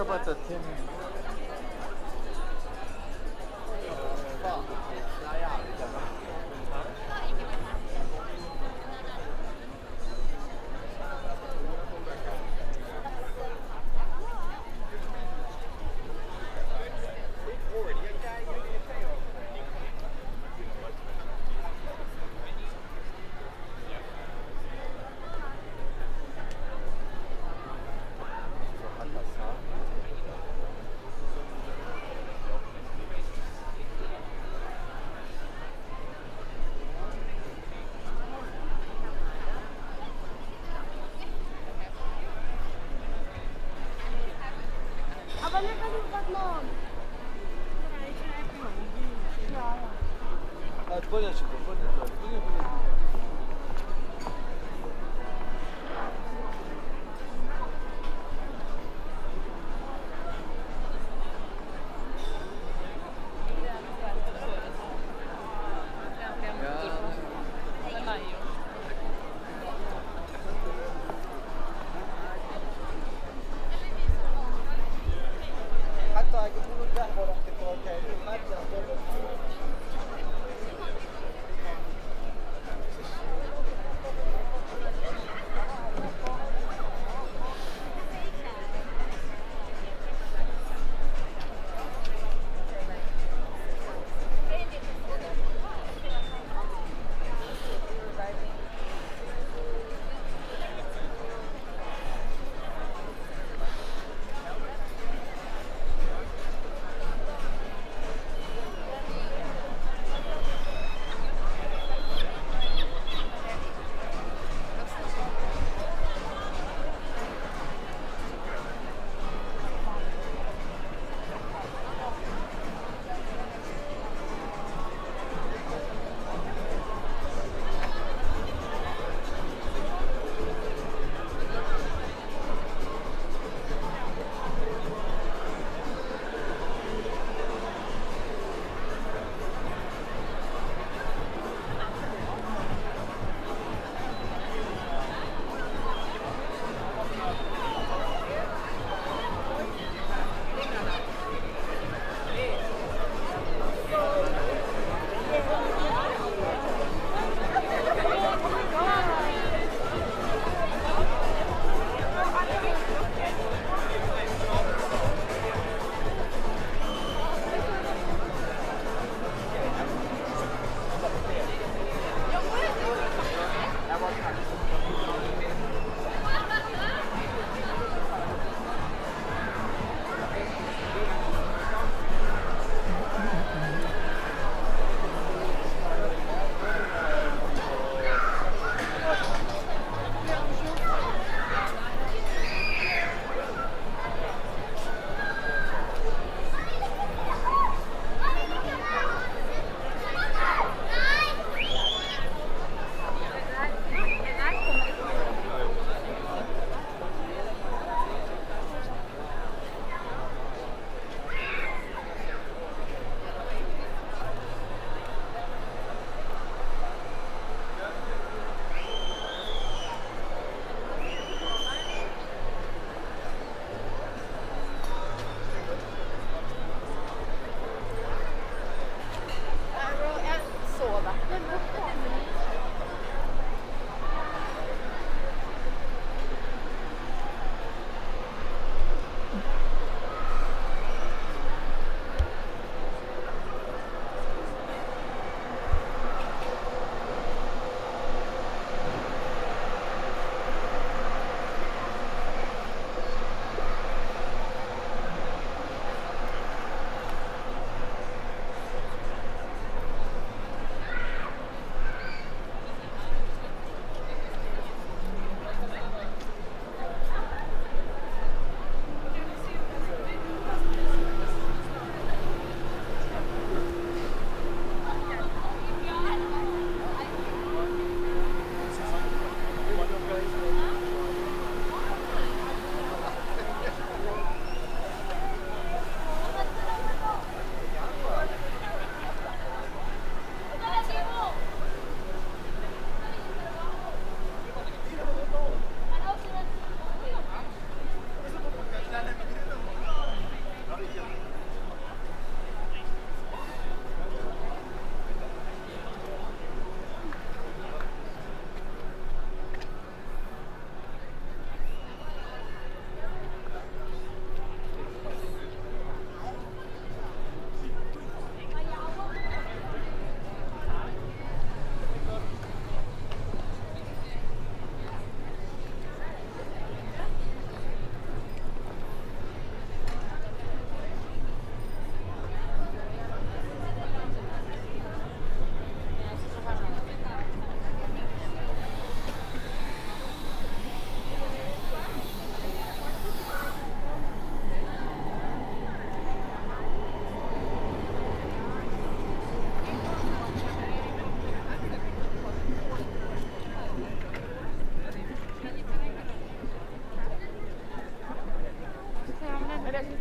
해봤자 팀 나야 아니잖아. Aber mir kann ich was morgen. 아, 꺼내시고, 꺼내줘. حتى يقولوا الذهب ولا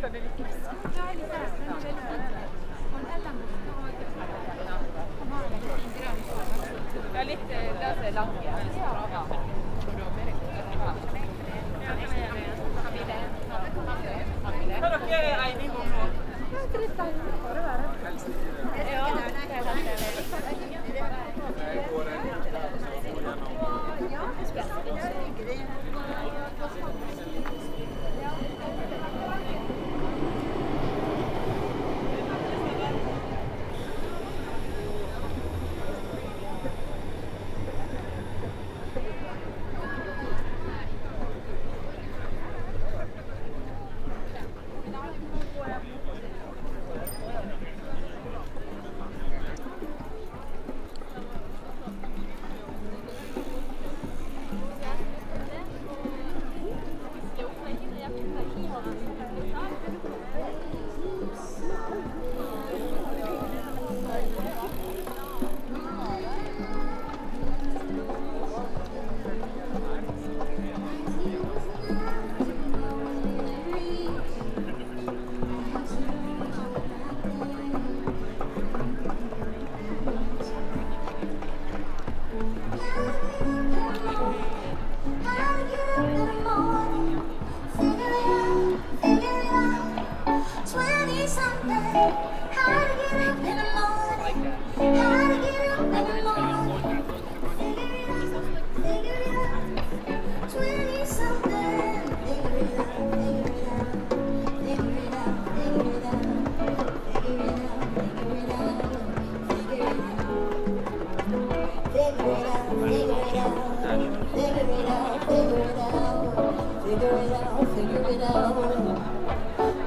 Det er litt løse lange. Ja. Er dere enige om noe?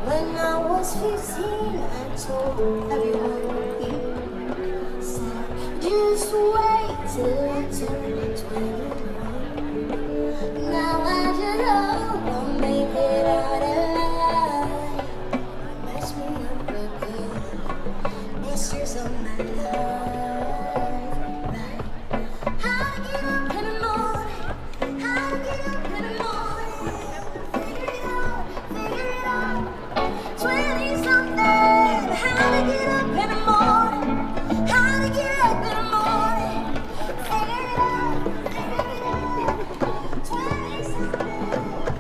When I was 15, I told everyone said, just wait till I turn 21. Now I just hope I'll make it out alive. Mess me up real good. It's years of my life. Like how to get up in the morning, how to get up in the morning. Figure it out, figure it out. 20-something, how to get up in the morning, how to get up in the morning. Figure it out, figure it out. 20-something.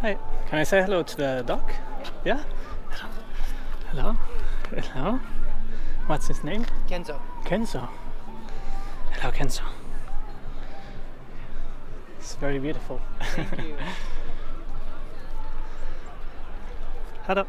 Hi, can I say hello to the dog? Yeah? Hello? Hello? What's his name? Kenzo. Kenzo. Hello, Kenzo. It's very beautiful. Thank you. Hello.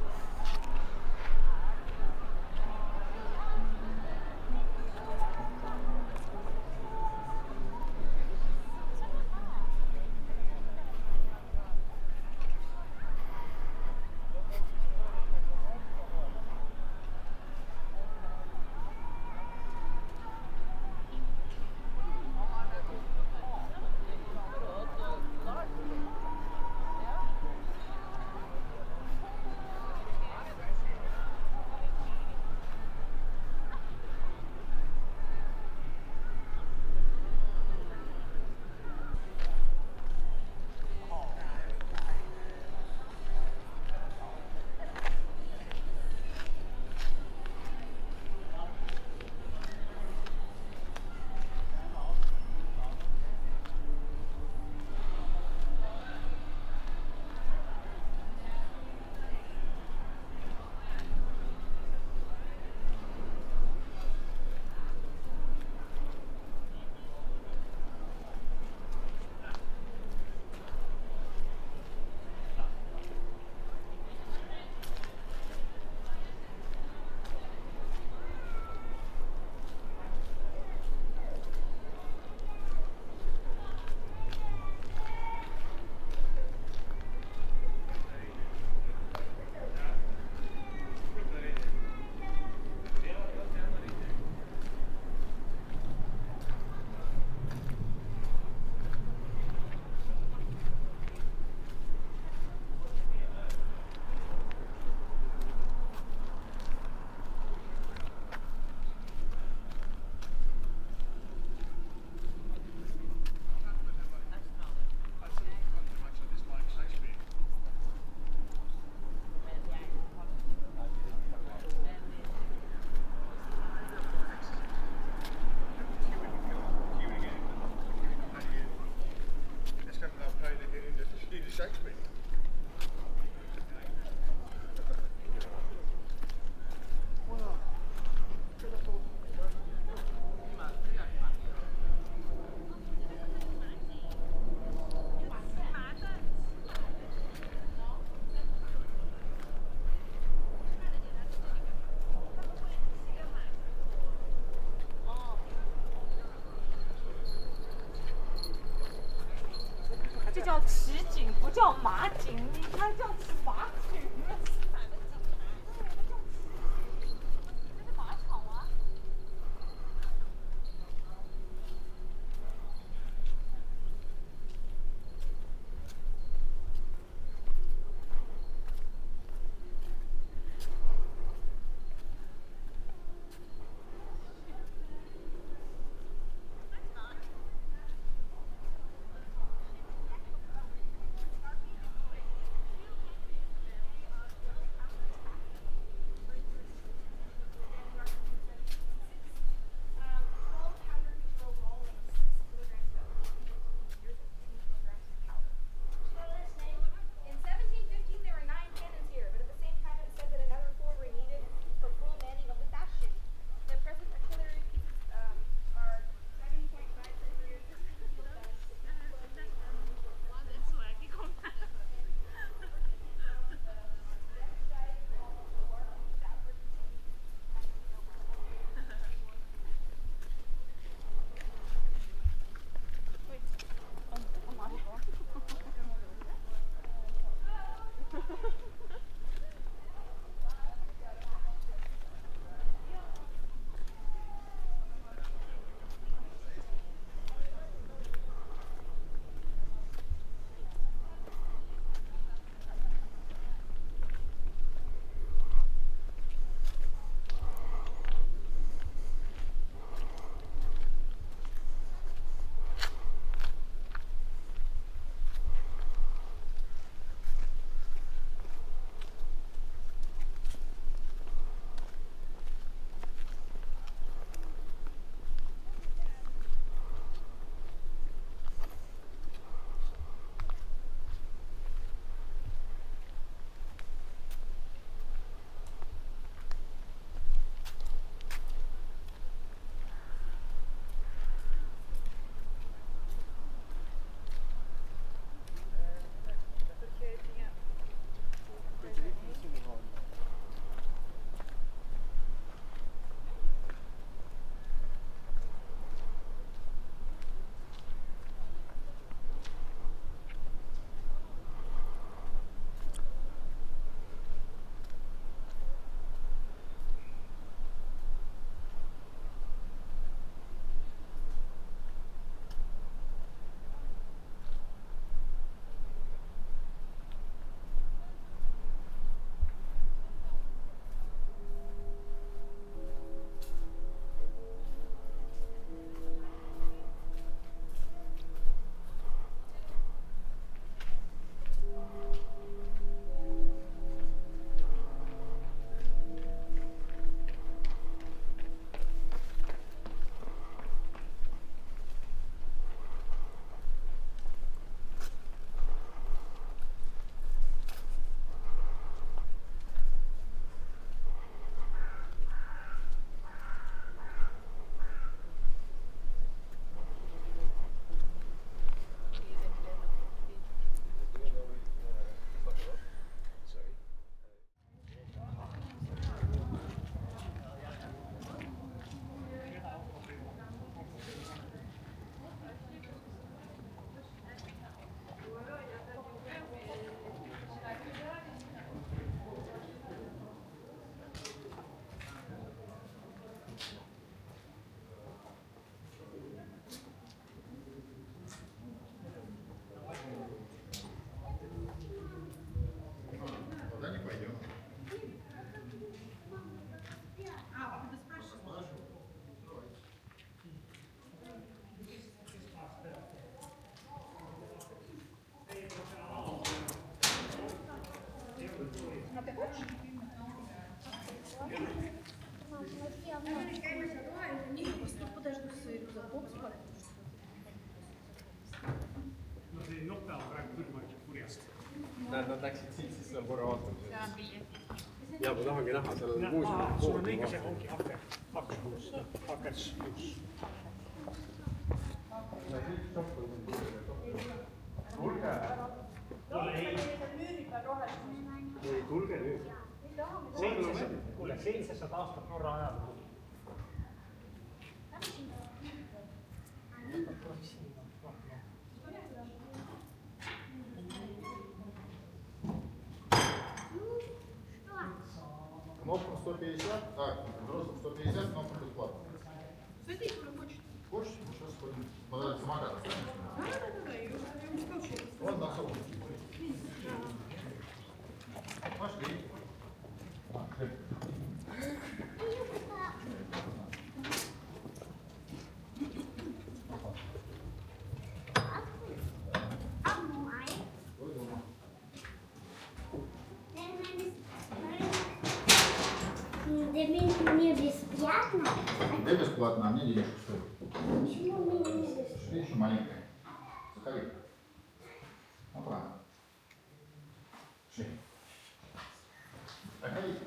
这叫骑警，不叫马警。你看叫骑马警。Näed, nad läksid siit, siis seal korra vaatame. seal on pilet. jaa, ma tahangi näha, seal on muuseum. sul on õige, see ongi hakers. ei, tulge nüüd. 700 aastat Norra ajalugu. Кнопку 150, так, взрослым 150, кнопку бесплатно. Садись, куда хочешь. Хочешь? Сейчас сходим. Подать самокат. Да, я уже не сказал, что я Вот на собой. Пошли. Мне бесплатно? Тебе бесплатно, а мне денежку стоит. Почему мне не бесплатно? Ты еще маленькая. Заходи. Опа. Шли. Заходи.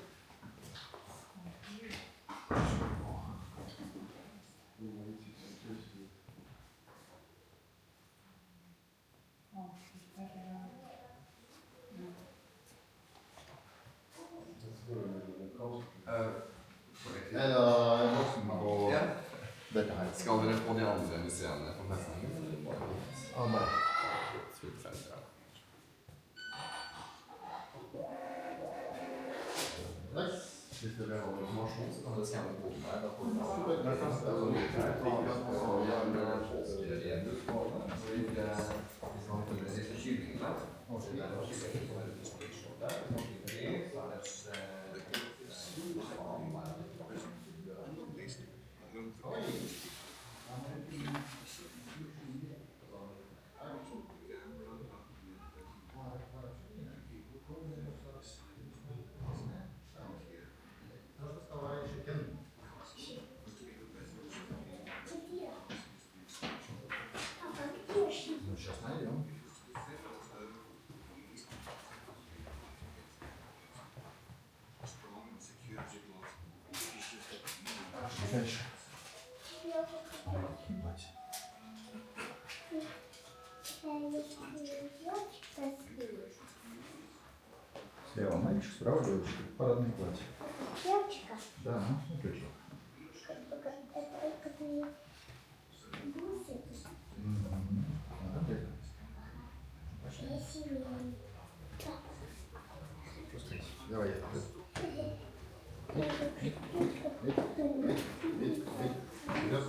Er det voksen på Ja. dette her? Skal dere på de andre museene på festningen? eller bare på Alle. Skuddfelt, ja. Yes. Hvis dere har Informasjon, så kan dere skanne koden der. Da får Super. dere påskerebus på alle. Så hvis man følger disse kyllingene, så er det kylling på en spritshop der. Så er det Можно вставай, Шикин. Ну, сейчас найдем. Пошли дальше. Слева мальчик, справа девочка. Парадное платье. Девочка, Да, смотрите. это твои бусы Молодец. Пошли. красивые. Спускайся. Давай я. Вперед.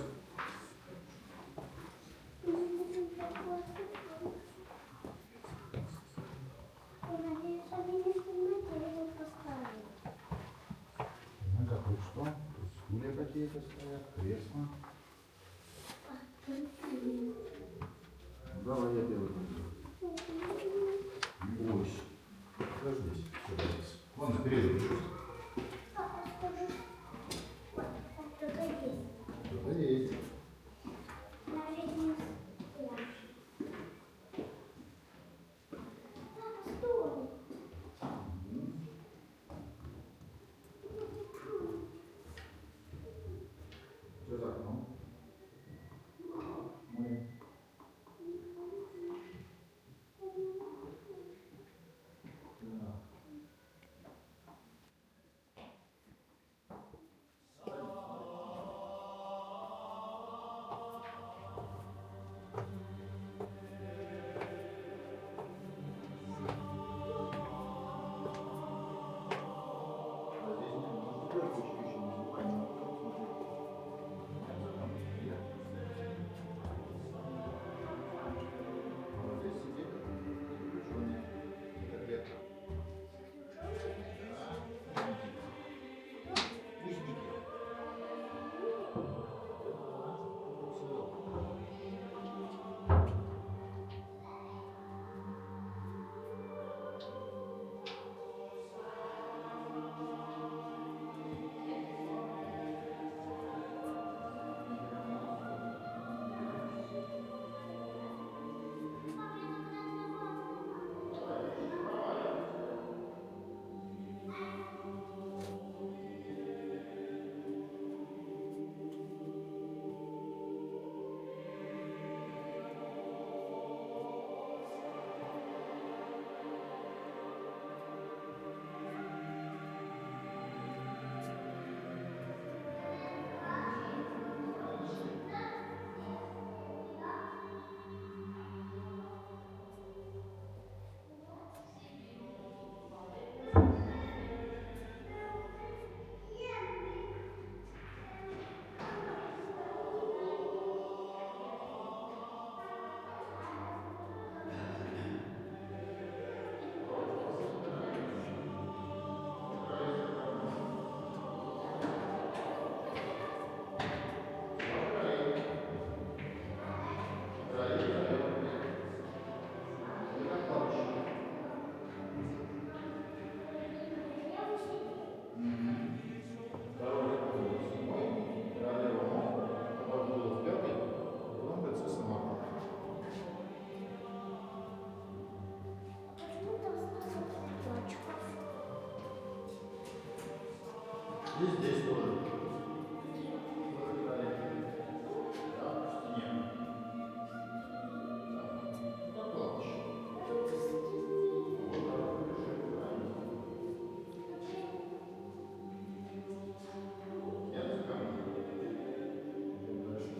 Надеюсь, они не снимают, я его поставлю. Ну, как вы что? Тут стулья какие-то стоят, кресла. Давай я первый пойду. Не бойся. Подожди. Вон на переднюю. Папа, скажи. Вот, только есть. Кто-то есть. На видео стоят. Папа, стой. Что за окном? Мы. Да. Пусть И здесь тоже. Тоже далее. Да, в стене. Да. Как плаваешь. Вот так. Нет, камень. Дальше.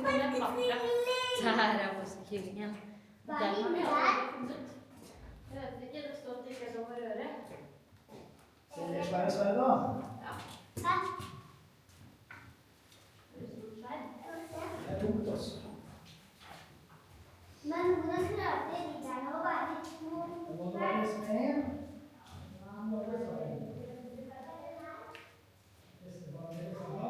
funnet matta. Der er påskekyllingen. Den har vi aldri funnet. Jeg vet ikke, det står at det ikke er lov å røre. Se det svære sverdet da. Ja. Hæ? Det er stort sverd. Det er tungt også. Men hvordan klarte ridderne å være litt små? Det må du være nesten en. Ja, må du være en. Neste var det sånn.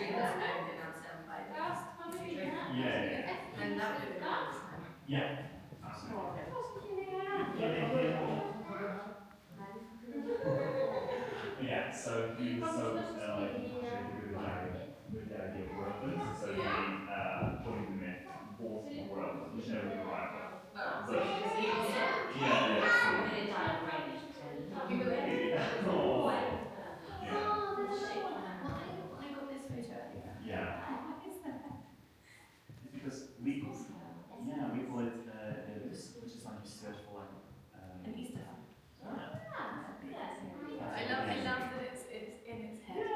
street so he was so like with the idea of workers, so he joined the myth, bought the world, which never arrived. So it's because we call it this, which is like you search for like an Easter egg. I love that it's in its head.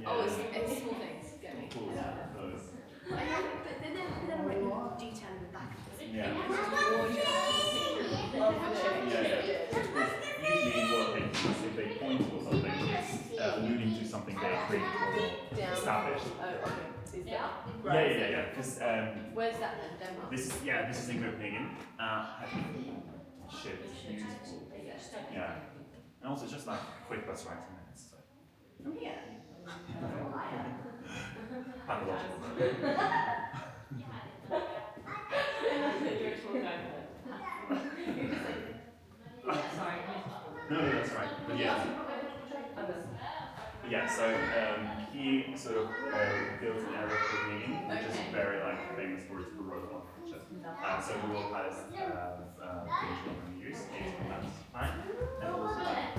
Oh, it's small things. Get me. Cool, those. I love that they never written detail in the back of this. Yeah. It's just gorgeous. Usually in word paintings, if they point to something, it's alluding to something they created or established. Oh, okay. Is that Yeah. Because where's that then? Denmark? this is in Copenhagen. Shit, it's beautiful. Yeah. And also just like quick bus ride 10 minutes. So. Yeah. Pathological. No, that's right. But yeah, so he sort of built an area of Copenhagen, which is very like famous for its Baroque architecture. So the world has finished over the years, 18 months time, and also like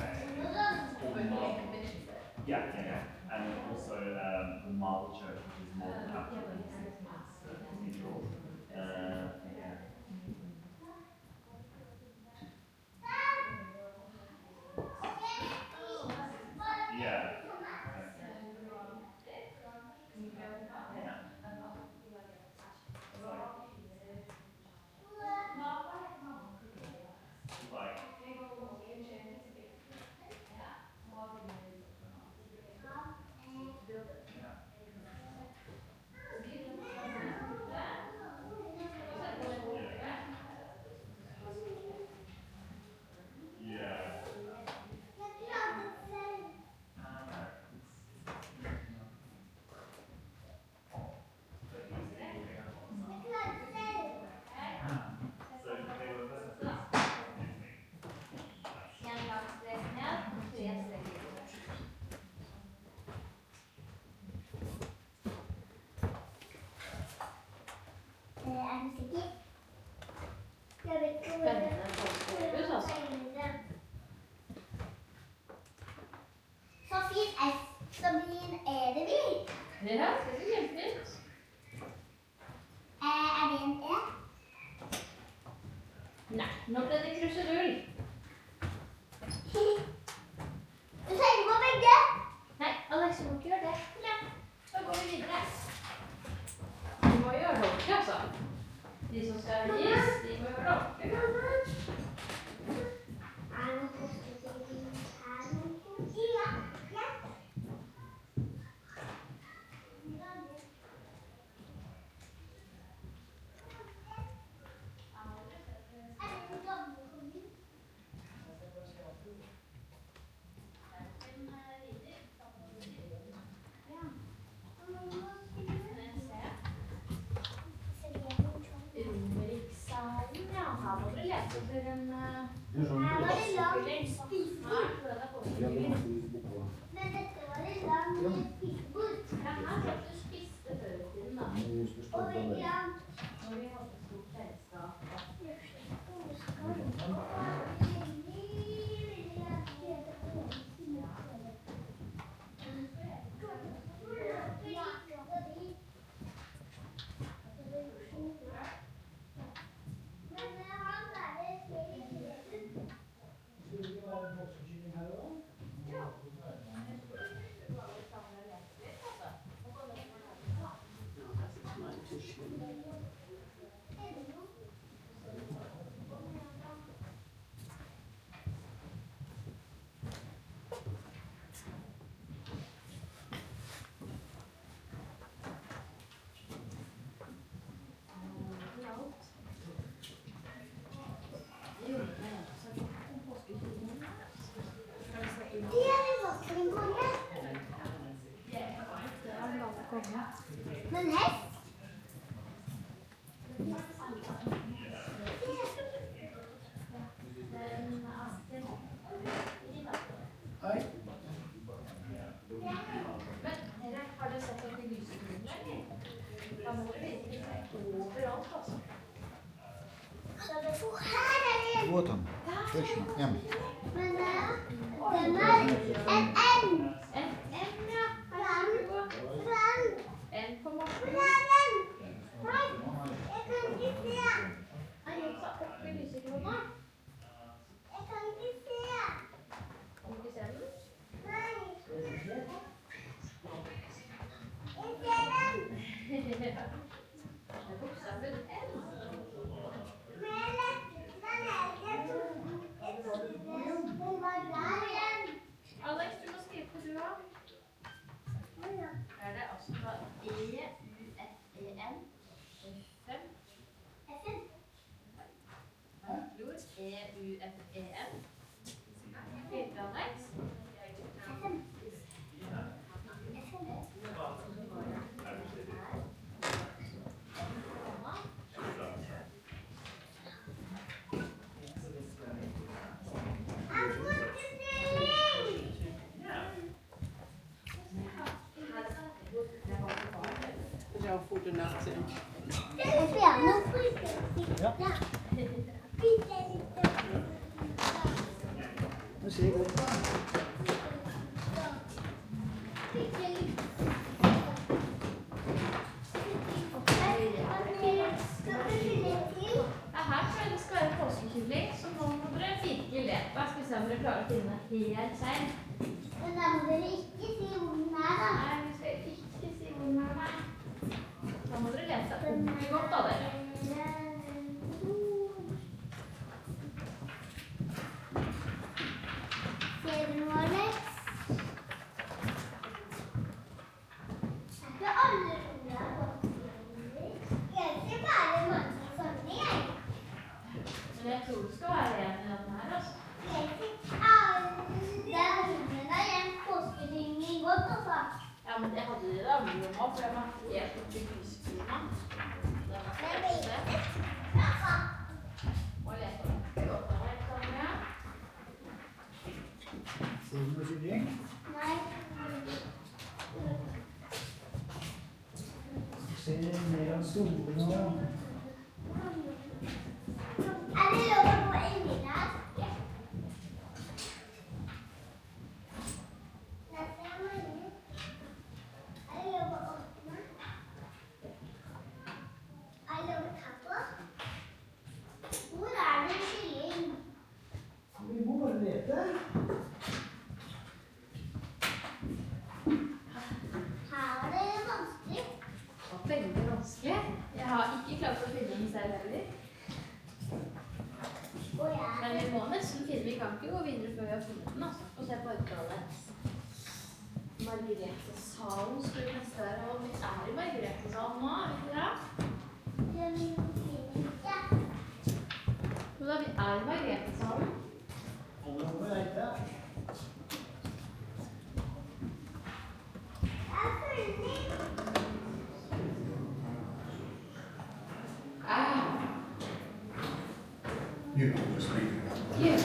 and also the marble church, which is more than cathedral. Sofie S. Sabrin, er det vi? Ja, det ser kjempefint. Er det en E? Nei, nå ble det krusedull. Du tenker på begge? Nei, Alex, du må ikke gjøre det. Ja, da går vi videre. Du må gjøre det ordentlig, altså. De som skal gis, de må gjøre det ordentlig. Romeriksalen, ja. Her må dere lese etter en Her var det lang spisebord. Men dette var det lang spisebord. Ja, her satt du spiste før i tiden, da. Og veldig langt. Når vi hadde stort selskap. Men han er вот он. Точно, М. Men den er en N. En M, ja. En på morgenen. Jeg kan ikke se. Han gjør seg opp i lysekrona. Jeg kan ikke se. Kan du ikke se den? Nei. Jeg ser den. Det er bokstaven N. Men den er ikke så. Jeg trodde den var der igjen. Alex, du må skrive på du også. Er det altså da E-U-F-E-N? F-5? FN. Lord, E-U-F-E-N. Skriver Alex? FN. Jag får den här sen. Jeg ser noe frykt. Ja. Ja. Bitte litt. Nu ser jag godt. Bitte litt. Ja, her tror jeg det skal være påskekylling, så nå må dere virkelig lete. Jeg skal se om dere klarer å finne helt selv. Men da må dere ikke si hvor den er, da. Nei, vi skal ikke si hvor den er, nei. Da må dere lese ordentlig godt da, dere. Ser du noe, Alex? Er ikke alle roller påskekyllinger? Jeg ser bare mange sånne, jeg. Men jeg tror det skal være en i den her, altså. Jeg ser alle hundene igjen påskekyllinger godt, altså. Ja, men jeg hadde det andre rommet også, for jeg var helt oppe i lyskrona. Det var Jeg helt vet det. det. Ja. Og lese ordentlig godt av det, Sonja. Ser du noe kylling? Nei. Ser mer av store nå. Er det lov å gå inni der? Ja. Der ser jeg mange. Er det lov å åpne? Er det lov å ta på? Hvor er det kylling? Vi må bare lete. Her er det vanskelig. Det var veldig vanskelig. Jeg har ikke klart å finne den selv heller. Og jeg Men vi må nesten finne, vi kan ikke gå videre før vi har funnet den, altså. Og se på utvalget. Margrethe Salen skulle neste være, og vi er i Margrethe Salen nå, er vi ikke det? den finner ikke. Jo da, vi er i Margrethe Salen. Alle må lete. Jeg har funnet. You know, just leave it. Yeah.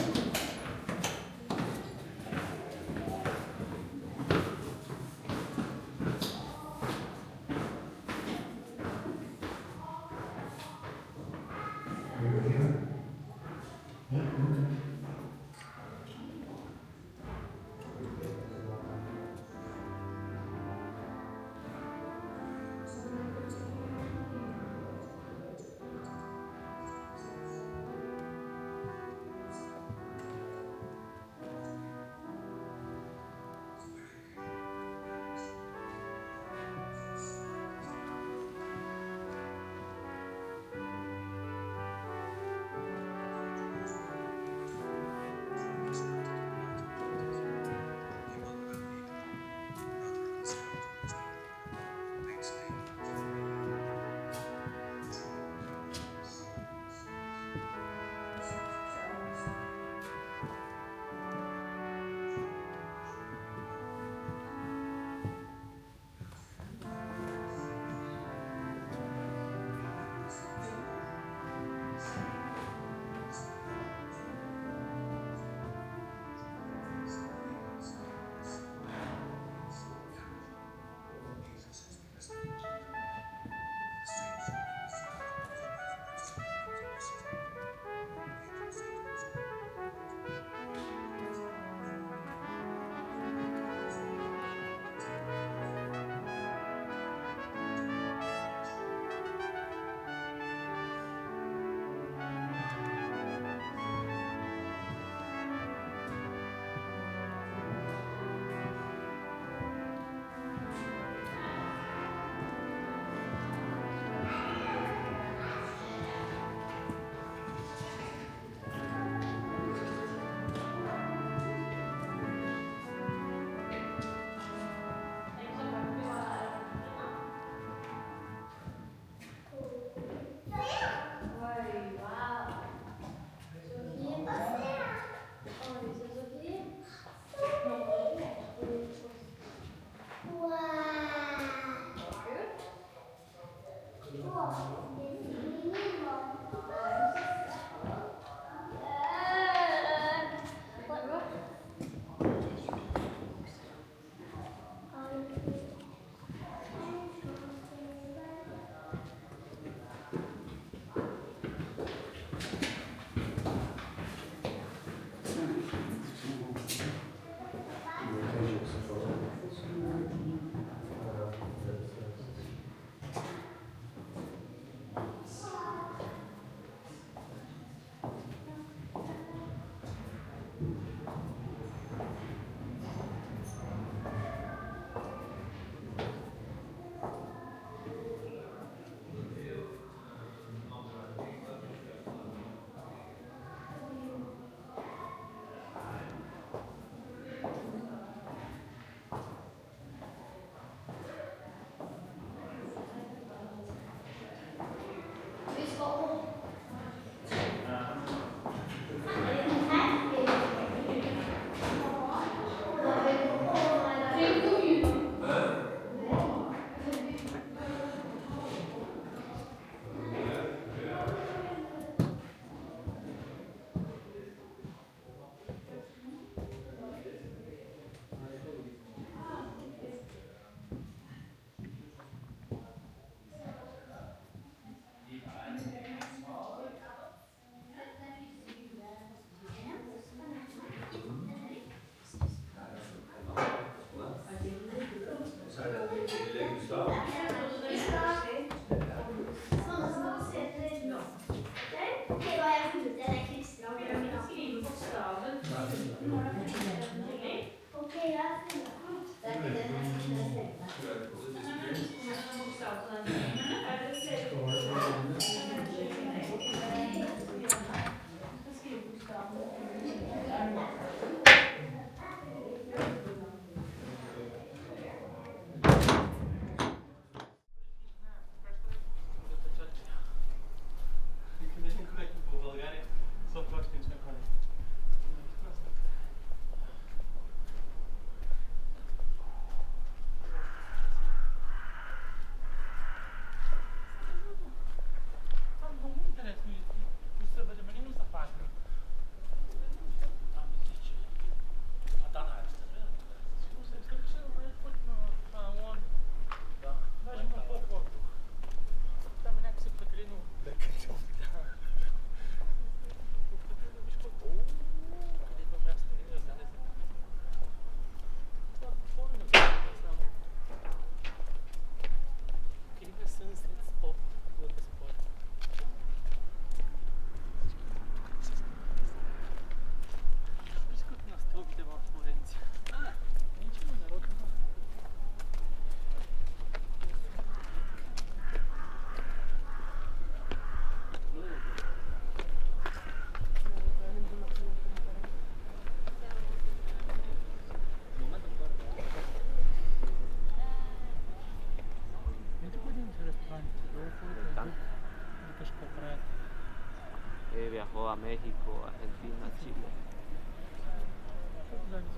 Viajó a México, Argentina, Chile.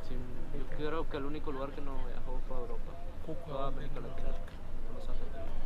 Sí, yo creo que el único lugar que no viajó fue a Europa. Toda América Latina. Los argentinos.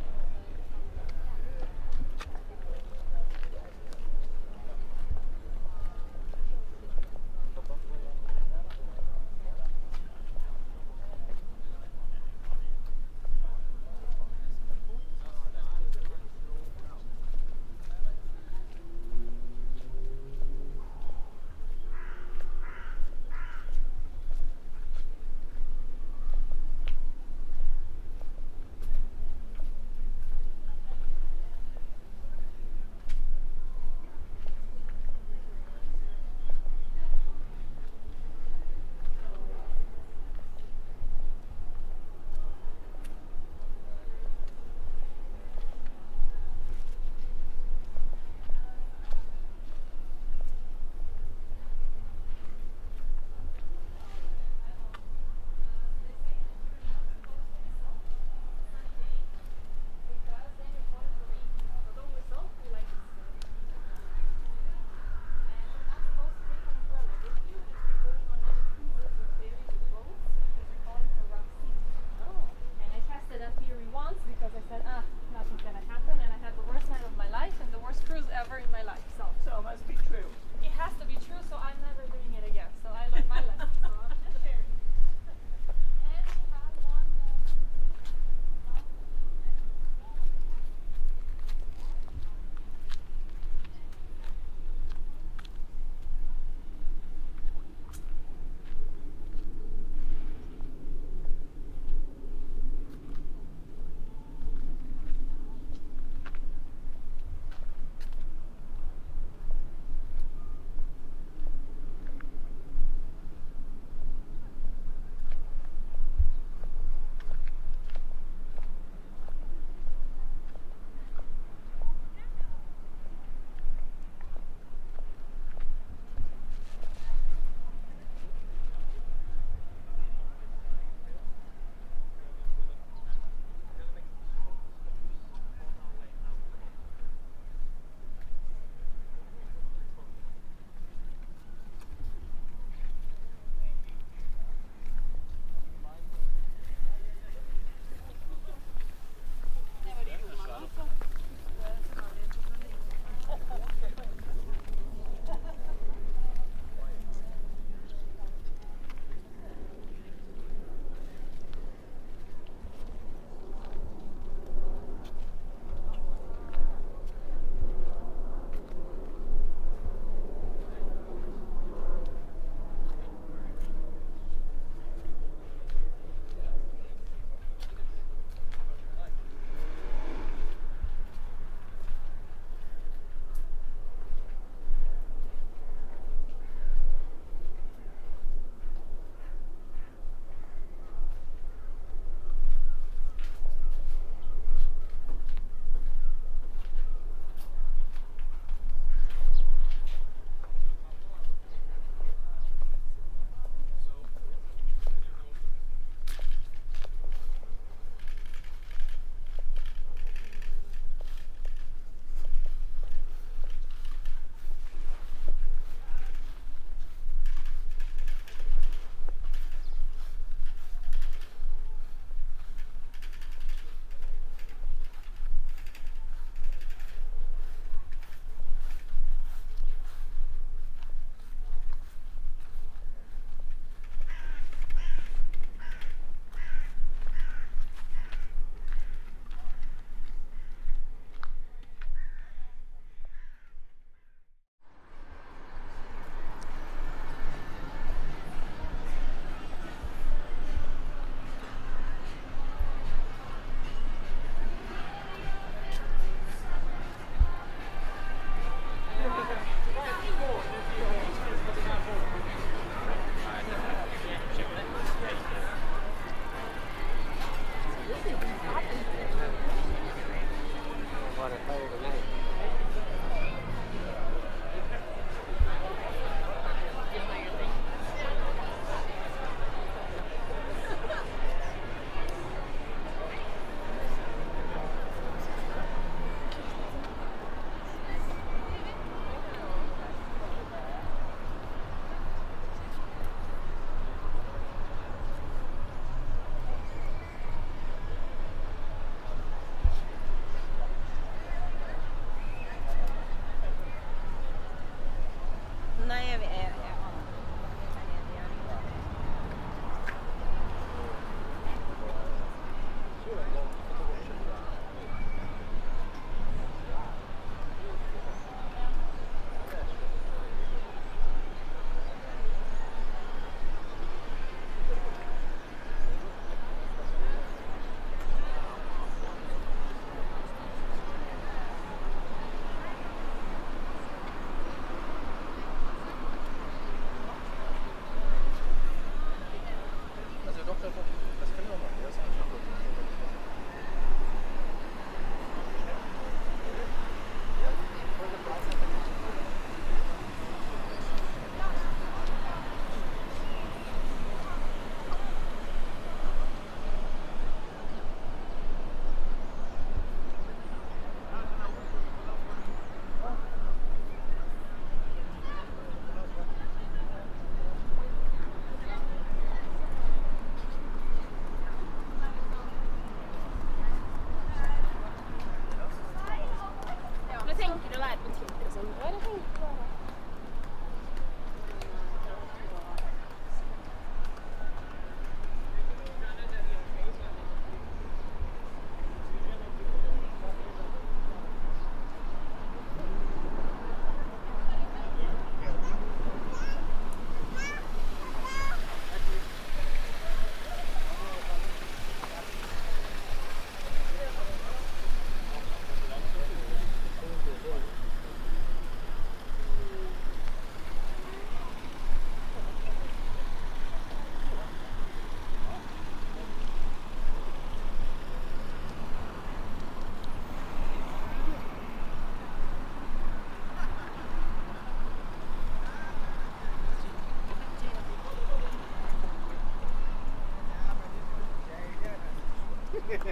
Also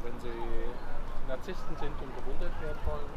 wenn Sie Narzissten sind und bewundert werden wollen,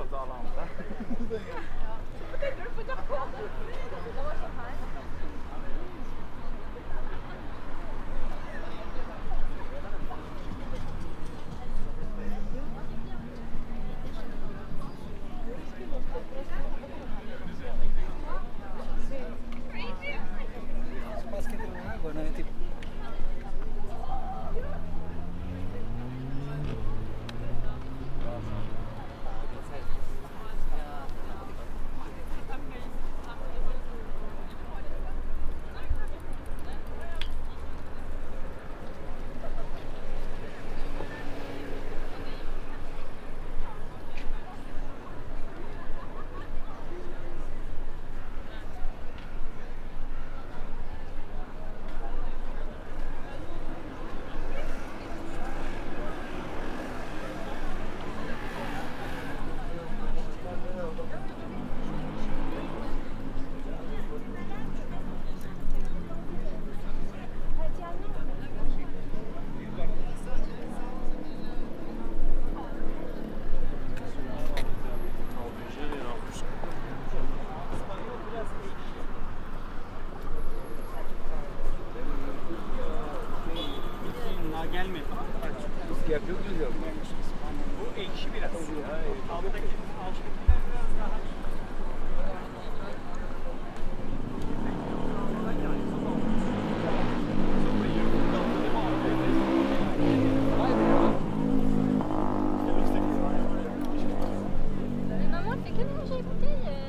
motsatt alla andra. Más que tiene agua, ¿no? Tipo, gelmedi. Bu ekşi biraz. Alttaki biraz daha. Maman, fais que mélanger les bouteilles.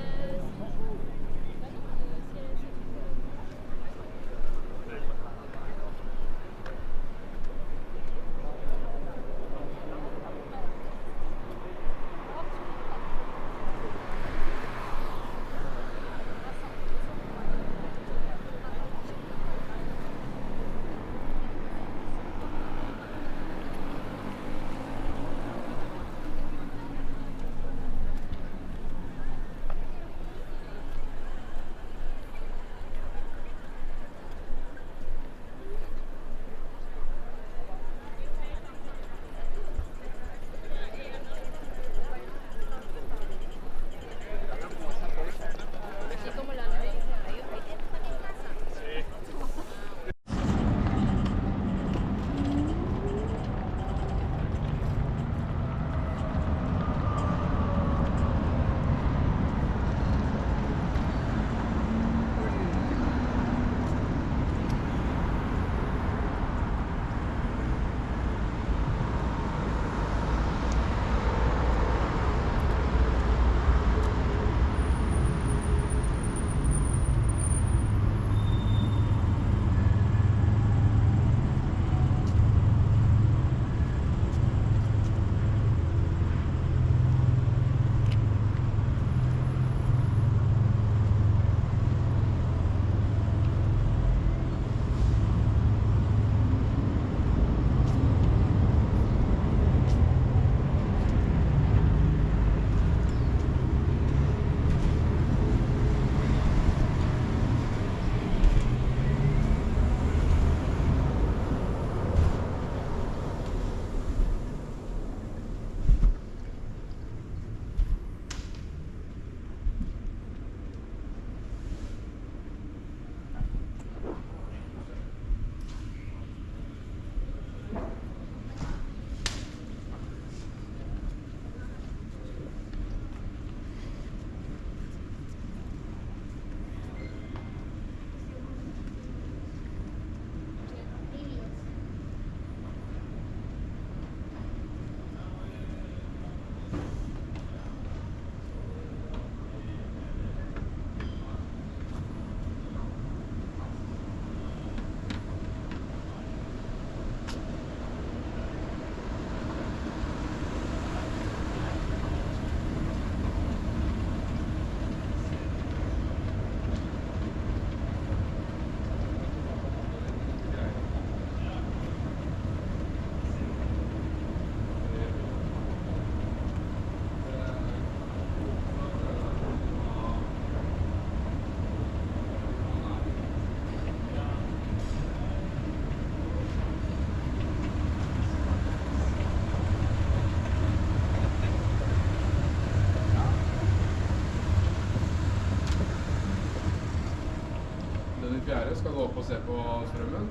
skal gå opp og se på strømmen.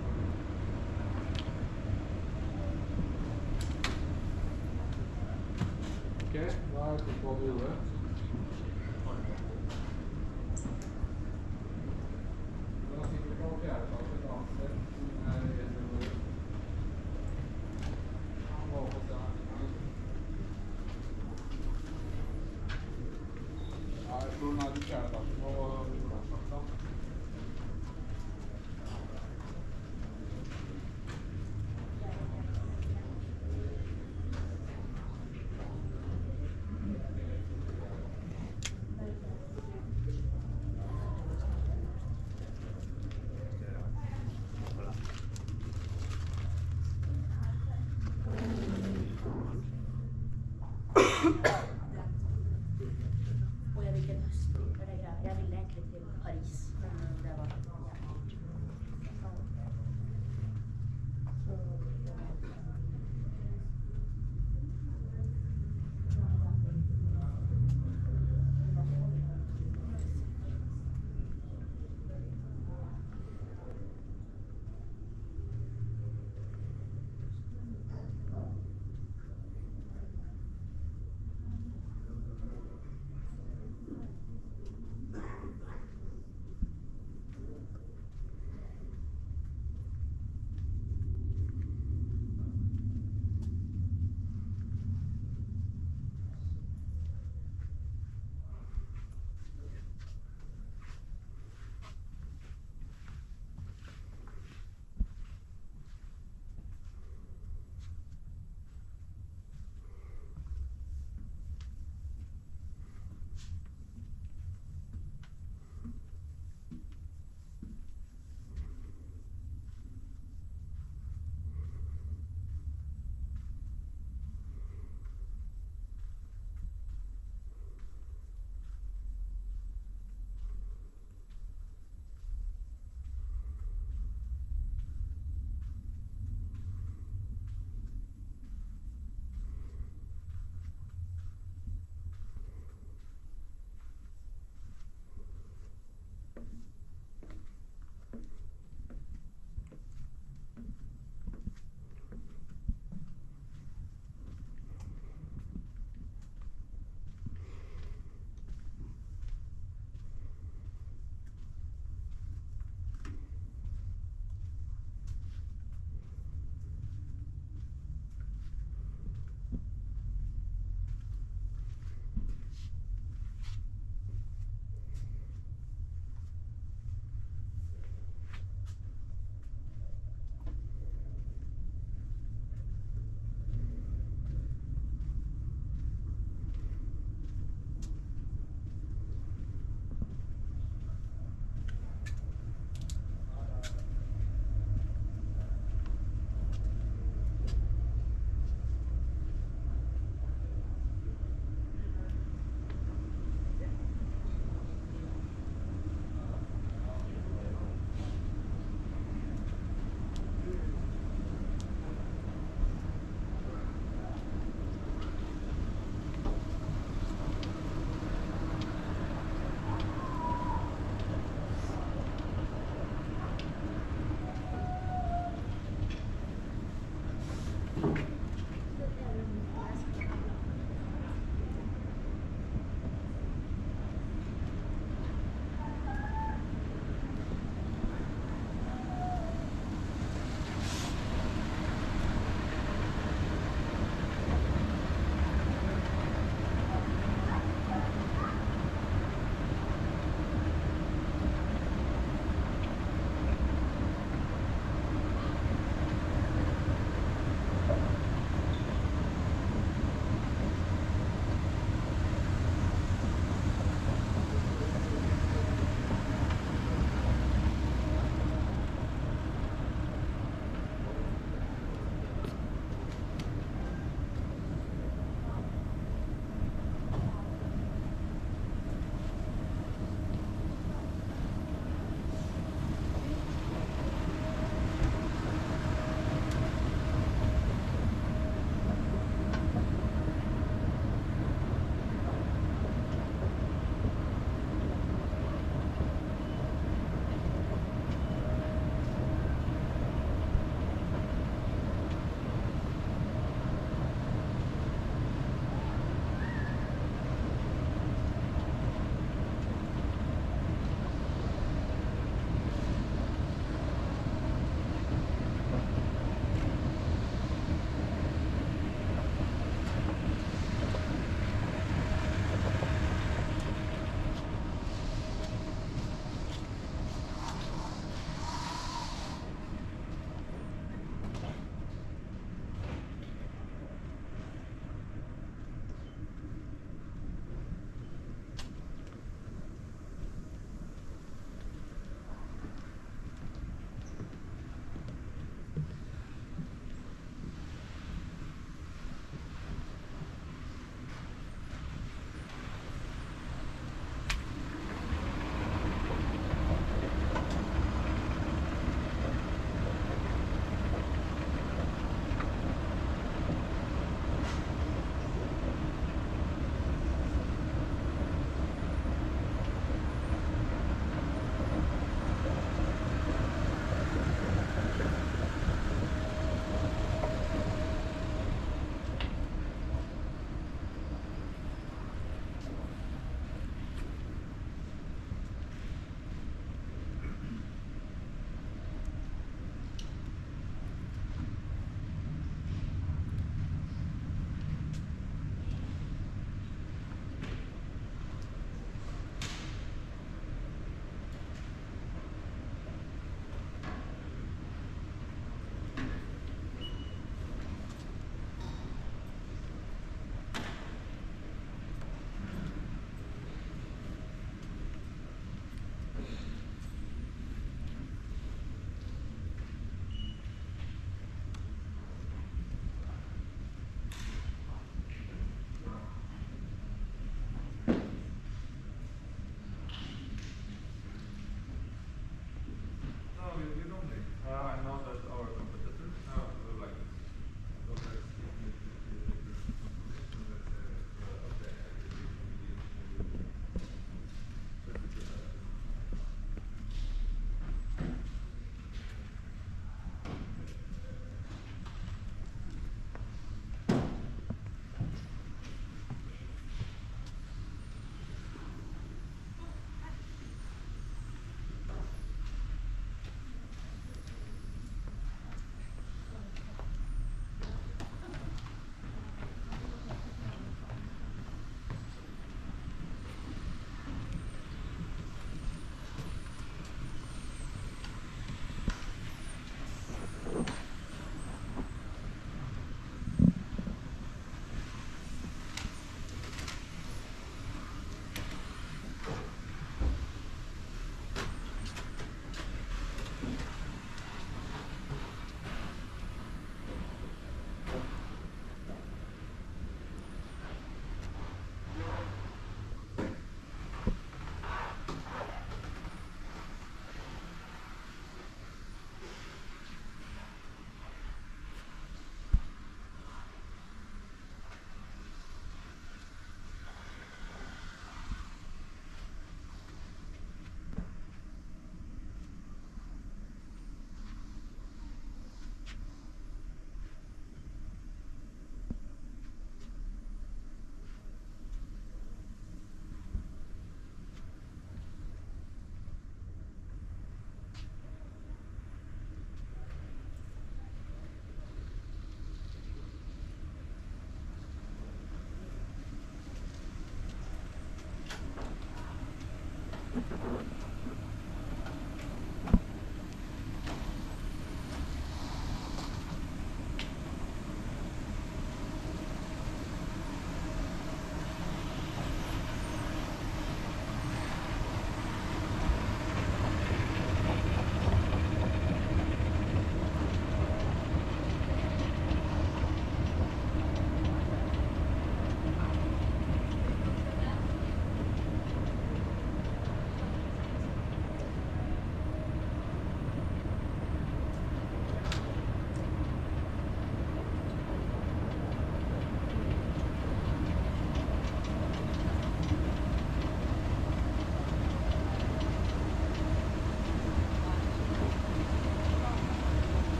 Ok, da er det på hodet. Da sitter vi på fjerde etasje et annet sted, som er rett ved bordet. Han må opp og se her. Ja, jeg tror den er i fjerde etasje på Blandsjakta. Og jeg vil ikke høste, for det er greit. Jeg ville egentlig til Paris, men det var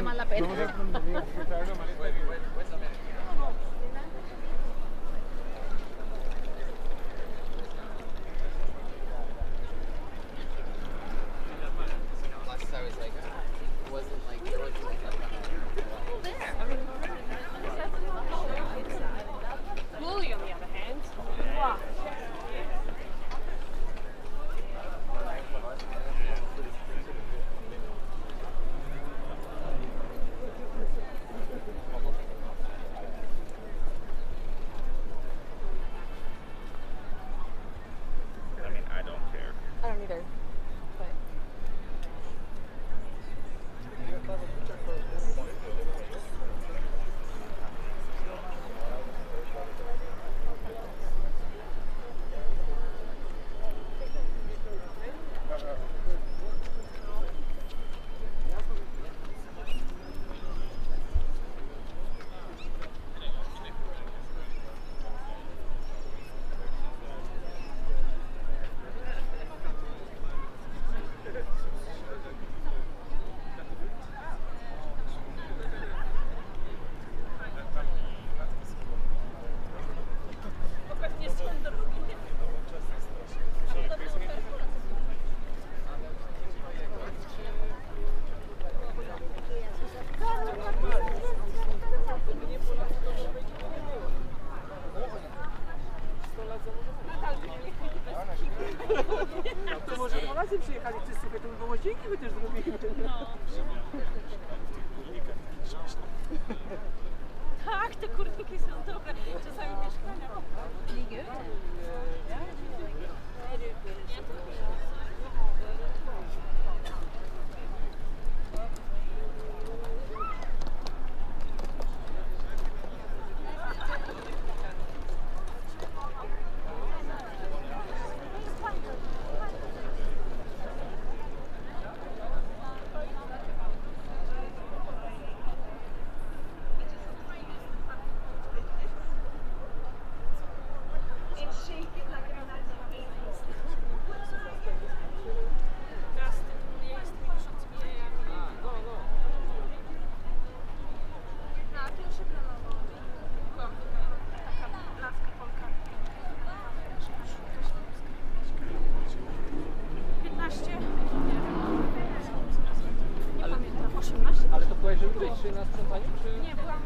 vale más la pena. Last I was like, it wasn't like there wasn't like that. Louis, on the other hand, wow. I mean, I don't care. I don't either. But To może po razie przyjechali wszyscy, to by było dzięki chociaż zrobili. tak, te kurtki są dobre. Czasami mieszkania. Ale to byłaś, żeby być na sprzątaniu, czy? Nie, byłam